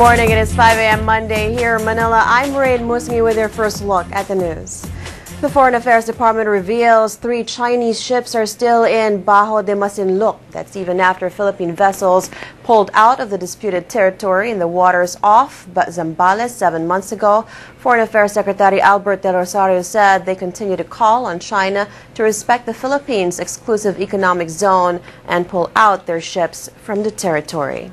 morning. It is 5 a.m. Monday here in Manila. I'm Raine Musngi with your first look at the news. The Foreign Affairs Department reveals 3 Chinese ships are still in Bajo de Masinloc. That's even after Philippine vessels pulled out of the disputed territory in the waters off Zambales 7 months ago. Foreign Affairs Secretary Albert De Rosario said they continue to call on China to respect the Philippines' exclusive economic zone and pull out their ships from the territory.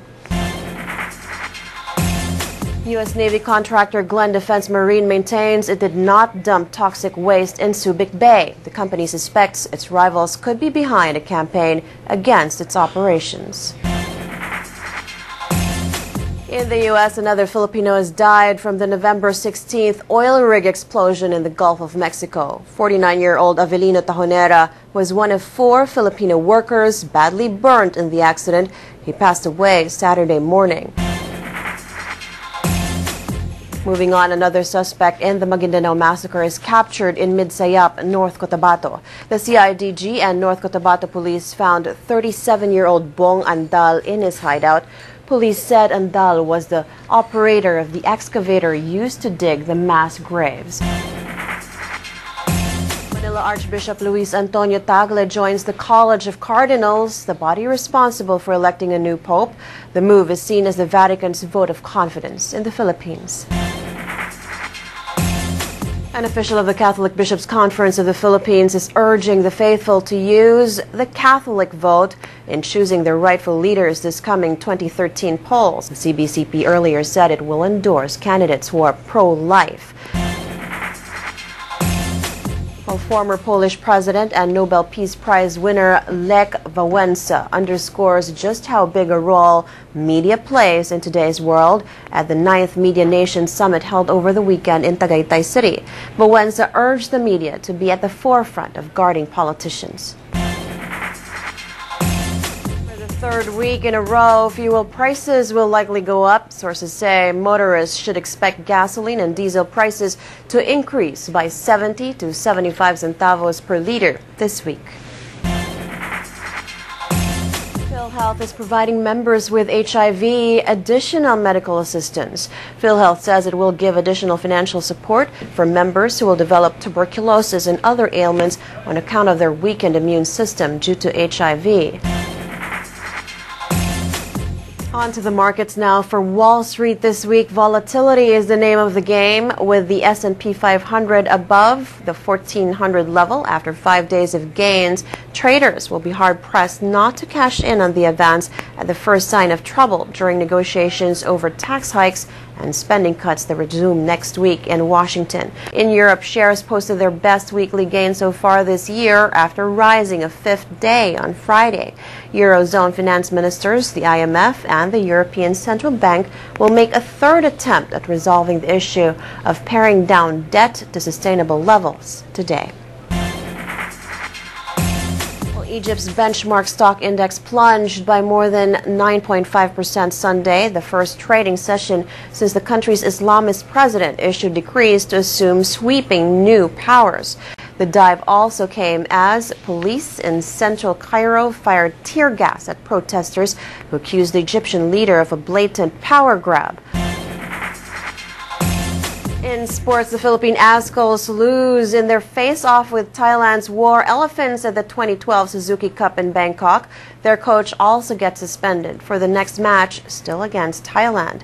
U.S. Navy contractor Glenn Defense Marine maintains it did not dump toxic waste in Subic Bay. The company suspects its rivals could be behind a campaign against its operations. In the U.S., another Filipino has died from the November 16th oil rig explosion in the Gulf of Mexico. 49-year-old Avelino Tajonera was one of 4 Filipino workers badly burnt in the accident. He passed away Saturday morning. Moving on, another suspect in the Maguindanao massacre is captured in Midsayap, North Cotabato. The CIDG and North Cotabato police found 37-year-old Bong Andal in his hideout. Police said Andal was the operator of the excavator used to dig the mass graves. Manila Archbishop Luis Antonio Tagle joins the College of Cardinals, the body responsible for electing a new pope. The move is seen as the Vatican's vote of confidence in the Philippines. An official of the Catholic Bishops' Conference of the Philippines is urging the faithful to use the Catholic vote in choosing their rightful leaders this coming 2013 polls. The CBCP earlier said it will endorse candidates who are pro-life. Well, former Polish president and Nobel Peace Prize winner Lech Wałęsa underscores just how big a role media plays in today's world at the 9th Media Nations Summit held over the weekend in Tagaytay City. Wałęsa urged the media to be at the forefront of guarding politicians. Third week in a row, fuel prices will likely go up. Sources say motorists should expect gasoline and diesel prices to increase by 70 to 75 centavos per liter this week. PhilHealth is providing members with HIV additional medical assistance. PhilHealth says it will give additional financial support for members who will develop tuberculosis and other ailments on account of their weakened immune system due to HIV. On to the markets now. For Wall Street this week, volatility is the name of the game, with the S&P 500 above the 1400 level after 5 days of gains. Traders will be hard-pressed not to cash in on the advance at the first sign of trouble during negotiations over tax hikes and spending cuts that resume next week in Washington. In Europe, shares posted their best weekly gain so far this year after rising a 5th day on Friday. Eurozone finance ministers, the IMF, and the European Central Bank will make a 3rd attempt at resolving the issue of paring down debt to sustainable levels today. Egypt's benchmark stock index plunged by more than 9.5% Sunday, the first trading session since the country's Islamist president issued decrees to assume sweeping new powers. The dive also came as police in central Cairo fired tear gas at protesters who accused the Egyptian leader of a blatant power grab. In sports, the Philippine Azcols lose in their face-off with Thailand's War Elephants at the 2012 Suzuki Cup in Bangkok. Their coach also gets suspended for the next match, still against Thailand.